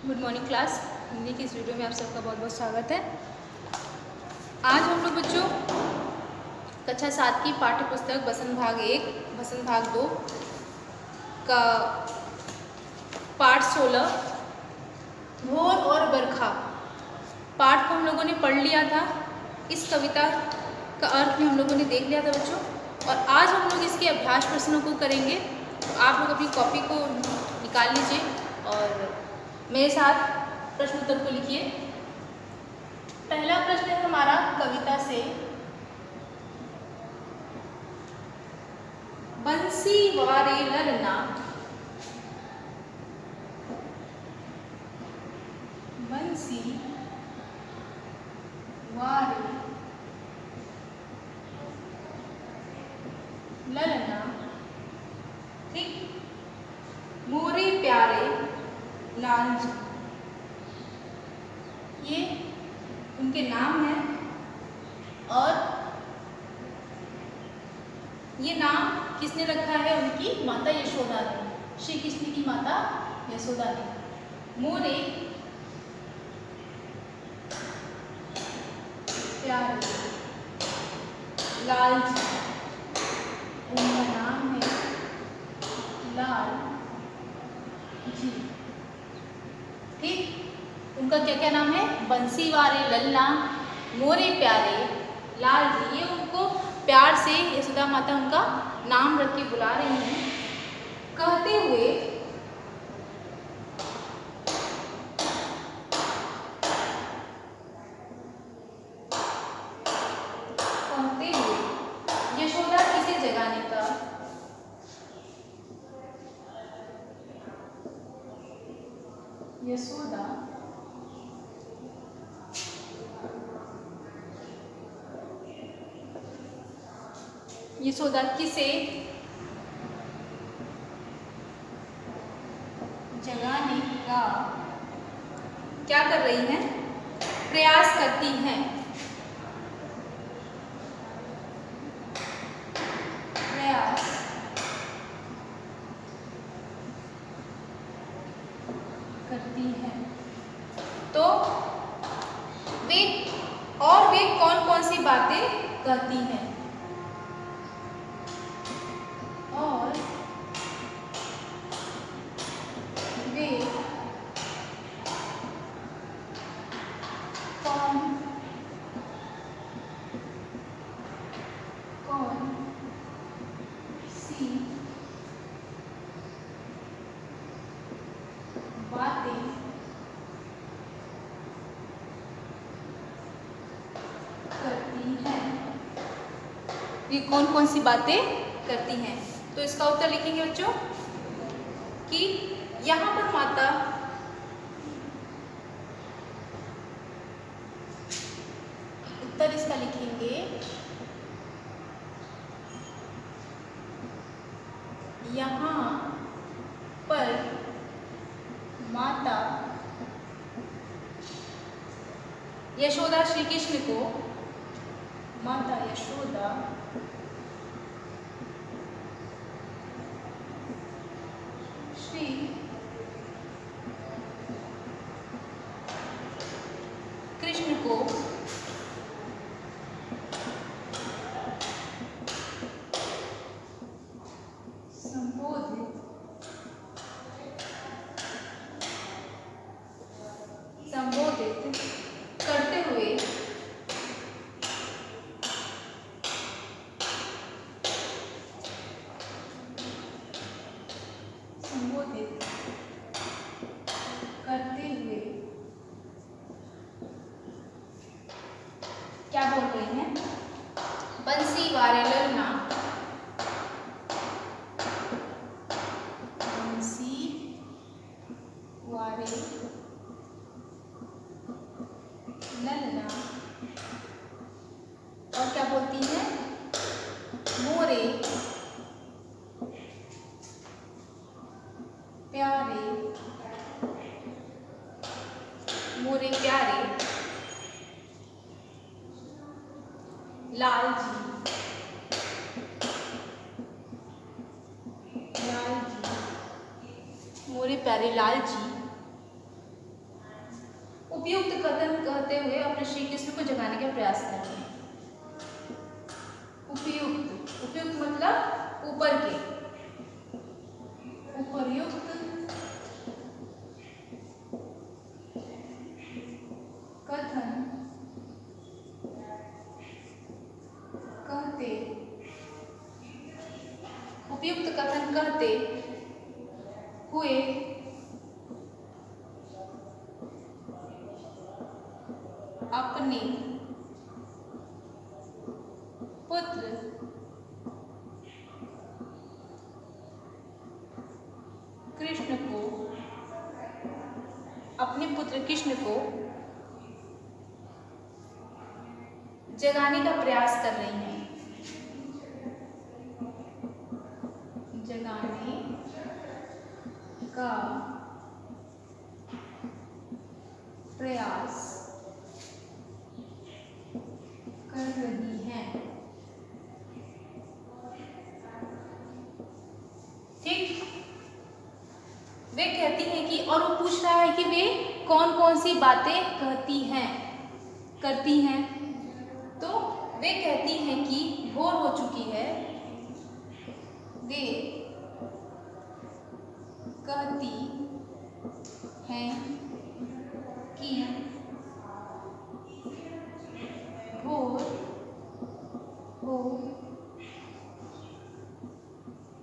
Good morning class. Hindi की इस video में आप सबका बहुत बहुत स्वागत है। आज हम लोग बच्चों कक्षा 7 की पाठ्य पुस्तक बसंत भाग 1 बसंत भाग 2 का पाठ 16 भोर और बरखा पाठ को हम लोगों ने पढ़ लिया था। इस कविता का अर्थ भी हम लोगों ने देख लिया था बच्चों, और आज हम लोग इसके अभ्यास प्रश्नों को करेंगे। तो आप लोग अपनी कॉपी को निकाल लीजिए और मेरे साथ प्रश्न उत्तर को लिखिए। पहला प्रश्न है हमारा कविता से, बंसी वारे ललना, बंसी वारे ललना, ठीक, मोरे प्यारे लाल जी। ये उनके नाम हैं और ये नाम किसने रखा है? उनकी माता यशोदा ने, श्री कृष्ण की माता यशोदा ने। मोरे प्यारे लाल जी, उनका नाम है लाल जी, ठीक। उनका क्या क्या नाम है? बंसी वारे ललना, मोरे प्यारे लाल जी। ये उनको प्यार से यशोदा माता उनका नाम रख के बुला रही हैं, कहते हुए यशोदा किसे जगाने का, यशोदा यशोदा किसे जगाने का क्या कर रही हैं? प्रयास करती हैं, प्रयास करती हैं। तो वे कौन कौन सी बातें कहती हैं? और वे कौन कौन सी बातें करती हैं? ये कौन कौन सी बातें करती हैं? तो इसका उत्तर लिखेंगे बच्चों कि यहाँ पर माता उत्तर इसका लिखेंगे, यहाँ पर माता यशोदा श्री कृष्ण को, माता यशोदा श्री कृष्ण को संबोधित करते हुए क्या बोल रही हैं? बंसी वारे ललना, बंसी वारे ललना, और क्या बोलती हैं? मोरे प्यारे, मोरे प्यारे लाल जी, लाल जी, मोरे प्यारे लाल जी। उपयुक्त कथन कहते हुए अपने श्री कृष्ण को जगाने का प्रयास कर रहे हैं। उपयुक्त, उपयुक्त मतलब ऊपर के, उपयुक्त कथन कहते, उपयुक्त कथन कहते हुए अपने पुत्र कृष्ण को, अपने पुत्र कृष्ण को जगाने का प्रयास कर रही हैं, जगाने का प्रयास कर रही हैं। ठीक, वे कहती हैं कि, और वो पूछ रहा है कि वे कौन कौन सी बातें कहती हैं, करती हैं। तो वे कहती हैं कि भोर हो चुकी है, वे कहती हैं कि भोर हो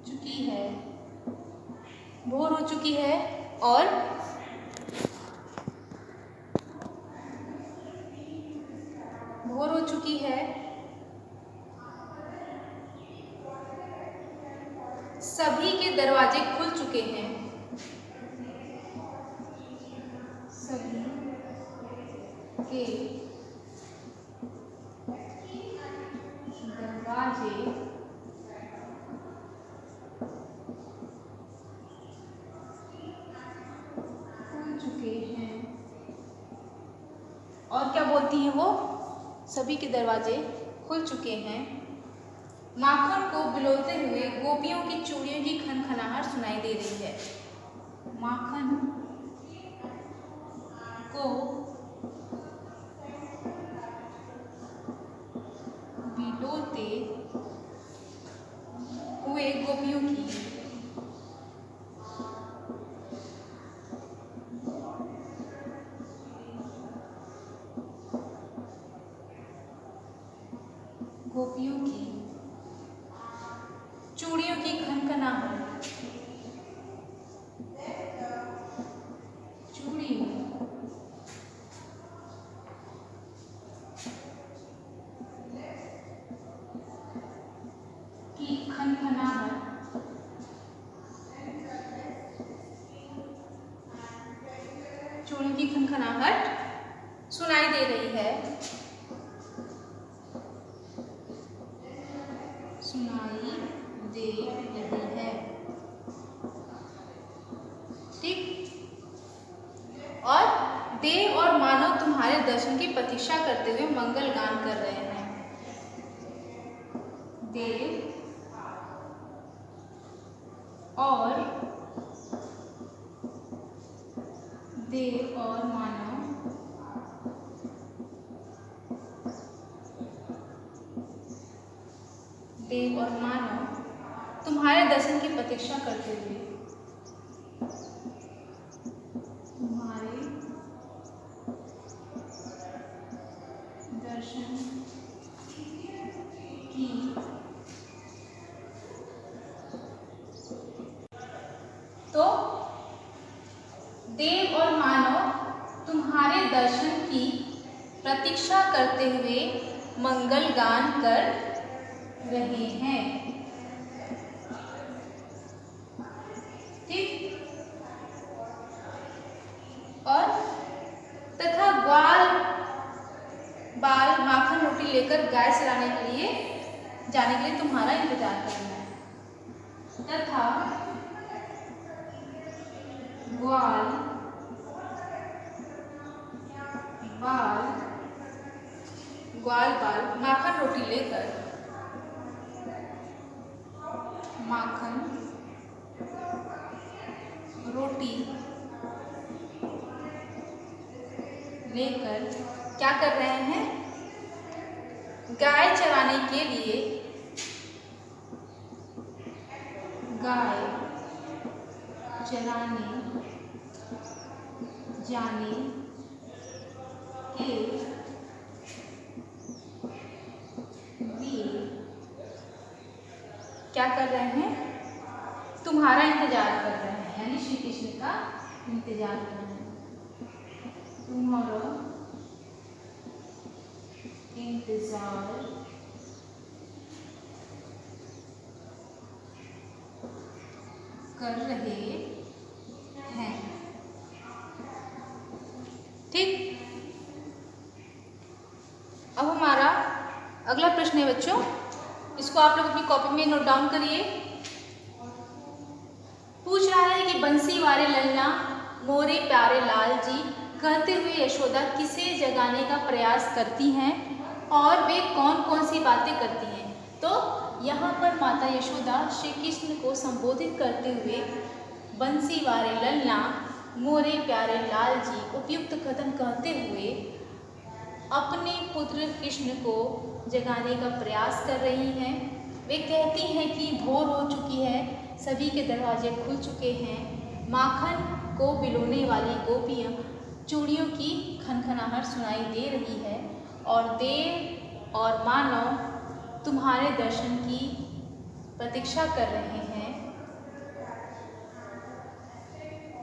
चुकी है, भोर हो चुकी है और भोर हो चुकी है, सभी के दरवाजे खुल चुके हैं, सभी के दरवाजे खुल चुके हैं। और क्या बोलती हैं वो? सभी के दरवाजे खुल चुके हैं। माखन को बिलोते हुए गोपियों की चूड़ियों की खनखनाहट सुनाई दे रही है। माखन को बिलोते हुए गोपियों की चूड़ियों की खनखनाहट, चूड़ियों की खनखनाहट चूड़ियों की खनखनाहट सुनाई दे रही है, सुनाई दे रही है। ठीक, और देव और मानव तुम्हारे दर्शन की प्रतीक्षा करते हुए मंगल गान कर रहे हैं। देव और मानव देव और मानव तुम्हारे दर्शन की प्रतीक्षा करते हुए, तुम्हारे दर्शन की तो देव और मानव तुम्हारे दर्शन की प्रतीक्षा करते हुए मंगल गान कर रहे हैं। ठीक, और तथा ग्वाल बाल माखन रोटी लेकर गाय चराने के लिए जाने के लिए तुम्हारा इंतजार कर रहे हैं। तथा ग्वाल बाल माखन रोटी लेकर माखन रोटी लेकर क्या कर रहे हैं, गाय चराने के लिए, गाय चराने जाने के लिए क्या कर रहे हैं, तुम्हारा इंतजार कर रहे हैं, यानी श्री कृष्ण का इंतजार कर रहे हैं, तुम्हारा इंतजार कर रहे हैं। ठीक, अब हमारा अगला प्रश्न है बच्चों, इसको आप लोग अपनी कॉपी में नोट डाउन करिए। पूछ रहा है कि बंसी वाले ललना मोरे प्यारे लाल जी कहते हुए यशोदा किसे जगाने का प्रयास करती हैं और वे कौन कौन सी बातें करती हैं। तो यहाँ पर माता यशोदा श्री कृष्ण को संबोधित करते हुए बंसी वाले ललना मोरे प्यारे लाल जी उपयुक्त कथन कहते हुए अपने पुत्र कृष्ण को जगाने का प्रयास कर रही हैं। वे कहती हैं कि भोर हो चुकी है, सभी के दरवाजे खुल चुके हैं, माखन को बिलोने वाली गोपियाँ चूड़ियों की खनखनाहट सुनाई दे रही है और देव और मानव तुम्हारे दर्शन की प्रतीक्षा कर रहे हैं।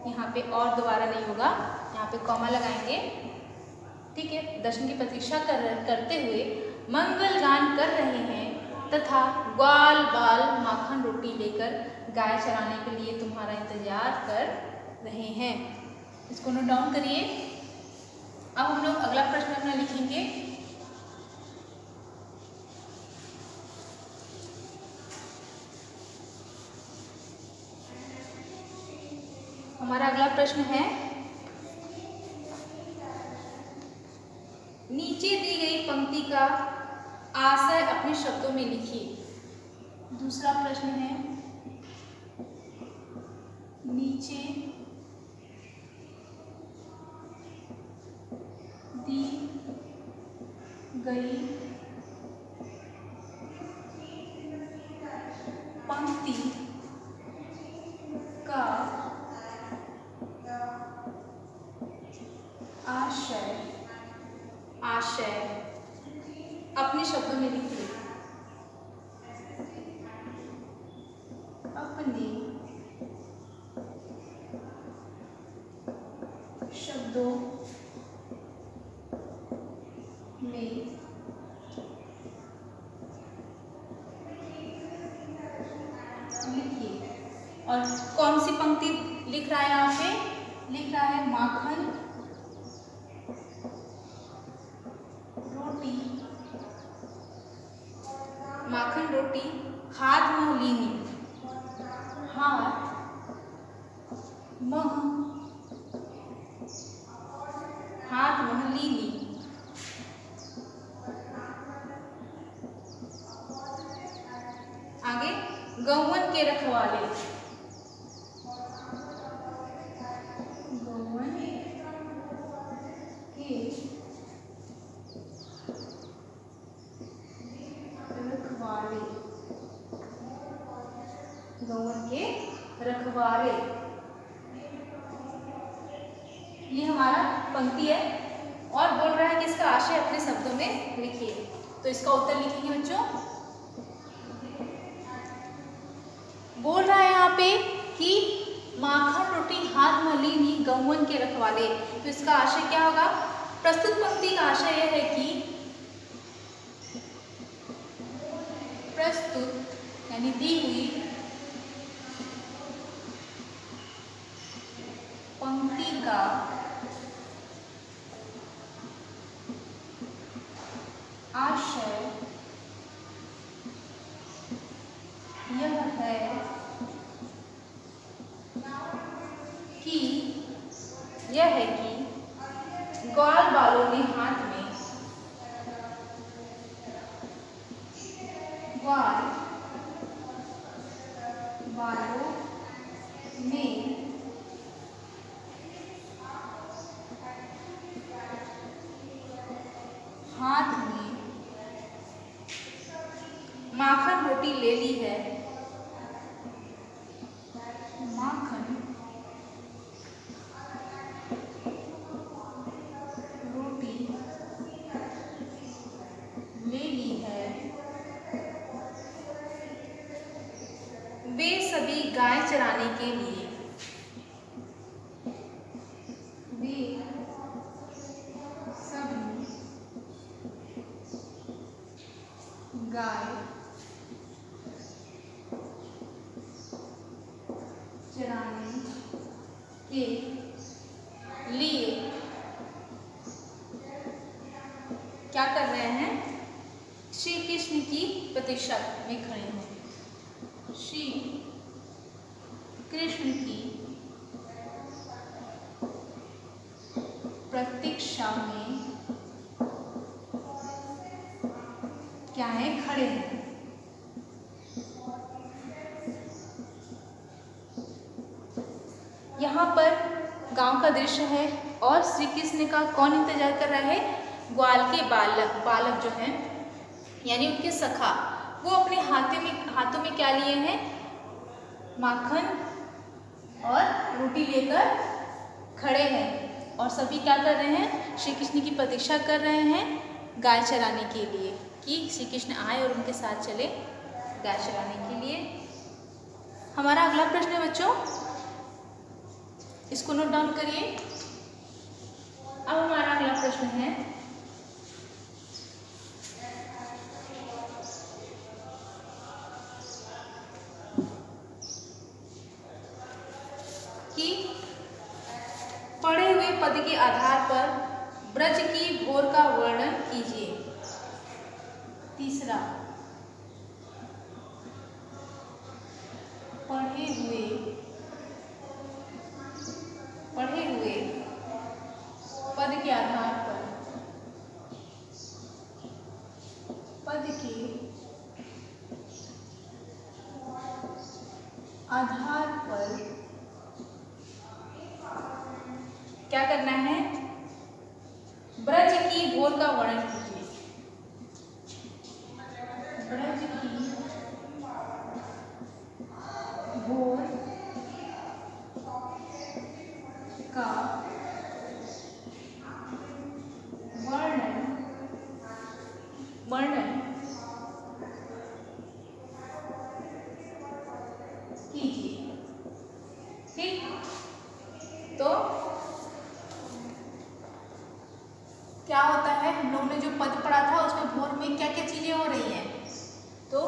यहाँ पे और दोबारा नहीं होगा, यहाँ पे कॉमा लगाएंगे, ठीक है। दर्शन की प्रतीक्षा करते हुए मंगल गान कर रहे हैं तथा ग्वाल बाल माखन रोटी लेकर गाय चराने के लिए तुम्हारा इंतजार कर रहे हैं। इसको नोट डाउन करिए। अब हम लोग अगला प्रश्न अपना लिखेंगे। हमारा अगला प्रश्न है, नीचे दी गई पंक्ति का आशय अपने शब्दों में लिखिए। दूसरा प्रश्न है, नीचे दी गई पंक्ति का आशय अपने शब्दों में लिखिए। अपने शब्दों में लिखिए। और कौन सी पंक्ति लिख रहा है, यहाँ पे लिख रहा है माखन रोटी हाथ मह लीनी, हाथ मह लीनी। आगे गौवन के रखवाले, गौवन के रखवाले, गौवन के रखवाले, ये हमारा पंक्ति है। और बोल रहा है कि इसका आशय अपने शब्दों में लिखिए। तो इसका उत्तर लिखेंगे बच्चों। बोल रहा है यहाँ पे कि माखन रोटी हाथ मलीनी गौवन के रखवाले, तो इसका आशय क्या होगा। प्रस्तुत पंक्ति का आशय यह है कि प्रस्तुत यानी दी हुई पंक्ति का आशय यह है कि ग्वाल बालों ने हाथ में, ग्वाल बालों ने चराने के लिए। वे सभी गाय चराने के लिए क्या कर रहे हैं? श्री कृष्ण की प्रतीक्षा में खड़े हैं। श्री कृष्ण की प्रतीक्षा में क्या है? खड़े हैं। यहाँ पर गांव का दृश्य है और श्री कृष्ण का कौन इंतजार कर रहा है? ग्वाल के बालक जो हैं यानी उनके सखा, वो अपने हाथों में क्या लिए हैं? माखन और रोटी लेकर खड़े हैं और सभी क्या कर रहे हैं? श्री कृष्ण की प्रतीक्षा कर रहे हैं गाय चराने के लिए कि श्री कृष्ण आए और उनके साथ चले गाय चराने के लिए। हमारा अगला प्रश्न है बच्चों, इसको नोट डाउन करिए। अब हमारा अगला प्रश्न है कि पढ़े हुए पद के आधार पर ब्रज की भोर का वर्णन कीजिए। तीसरा, पढ़े हुए पद के आधार पर क्या करना है? ब्रज की भोर का वर्णन कीजिए। ब्रज की भोर का वर्णन कीजिए। ठीक, तो क्या होता है? हम लोगों ने जो पद पढ़ा था उसमें भोर में क्या क्या चीजें हो रही हैं? तो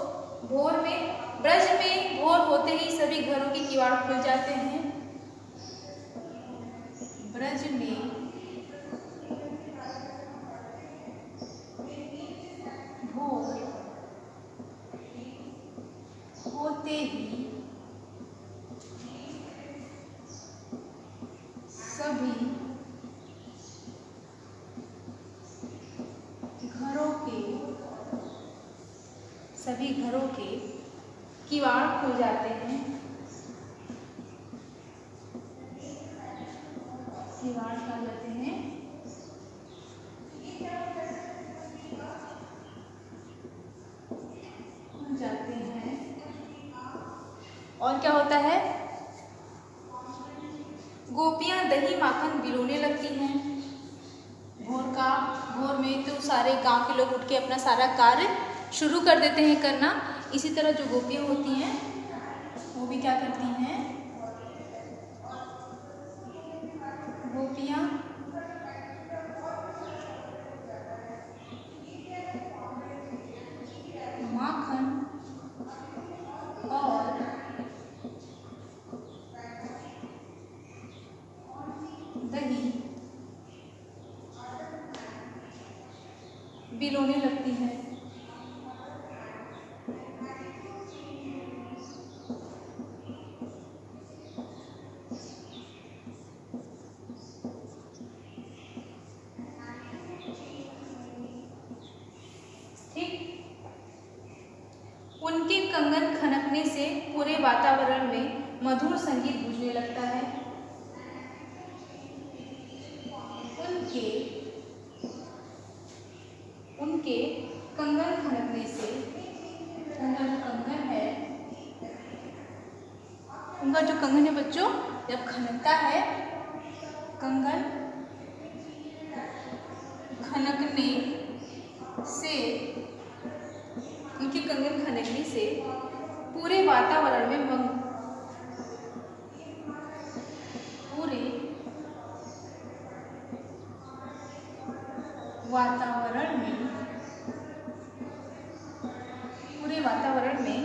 भोर में, ब्रज में भोर होते ही सभी घरों के किवाड़ खुल जाते हैं। ब्रज में भोर होते ही सभी घरों के किवाड़ खुल जाते हैं। किवाड़ खुल जाते हैं और क्या होता है? गोपियां दही माखन बिलोने लगती हैं। भोर में तो सारे गांव के लोग उठ के अपना सारा कार्य शुरू कर देते हैं करना। इसी तरह जो गोपियां होती हैं वो भी क्या करती हैं? गोपियां माखन और दही बिलोने लगती है। उनके कंगन खनकने से पूरे वातावरण में मधुर संगीत गूंजने लगता है। उनके कंगन खनकने से, कंगन है, उनका जो कंगन है बच्चों जब खनकता है, कंगन खनकने से, उनके कंगन खनकने से पूरे वातावरण में वातावरण में, पूरे वातावरण में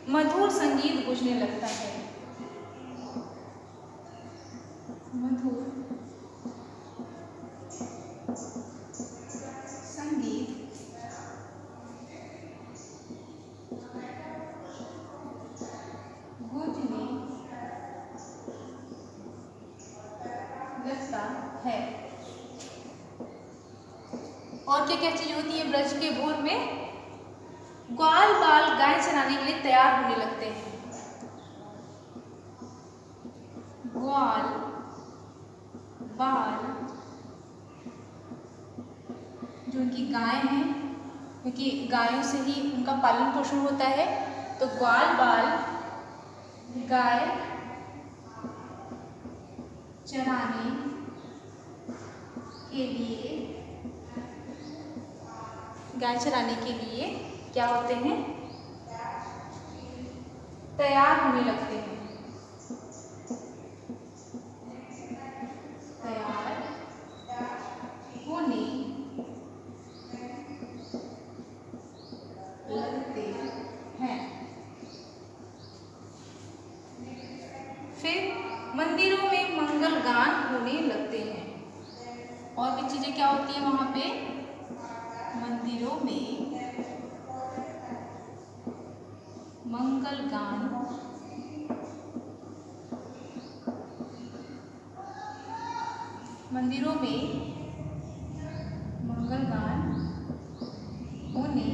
मधुर संगीत गूंजने लगता है। मधुर संगीत गूंजने लगता है। और क्या क्या चीज होती है ब्रज के भोर में? ग्वाल बाल गाय चराने के लिए तैयार होने लगते हैं। ग्वाल बाल, जो उनकी गाय हैं, क्योंकि गायों से ही उनका पालन पोषण होता है, तो ग्वाल बाल गाय चराने के लिए, गाय चराने के लिए क्या होते हैं? तैयार होने लगते हैं। तैयार होने लगते हैं। फिर मंदिरों में मंगल गान होने लगते हैं। और भी चीजें क्या होती है वहां पे? मंदिरों में मंगल गान मंदिरों में मंगल गान होने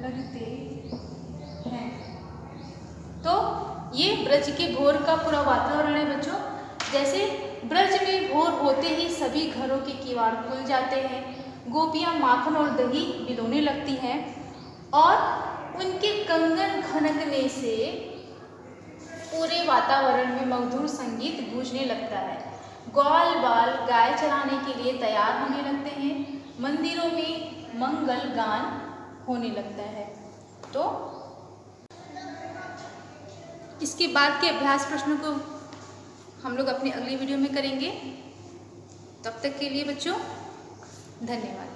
लगते हैं। तो ये ब्रज के भोर का पूरा वातावरण है बच्चों। जैसे ब्रज में भोर होते ही सभी घरों के किवाड़ खुल जाते हैं, गोपियां माखन और दही बिलोने लगती हैं और उनके कंगन खनकने से पूरे वातावरण में मधुर संगीत गूंजने लगता है। ग्वाल बाल गाय चराने के लिए तैयार होने लगते हैं, मंदिरों में मंगल गान होने लगता है। तो इसके बाद के अभ्यास प्रश्नों को हम लोग अपनी अगली वीडियो में करेंगे। तब तक के लिए बच्चों धन्यवाद।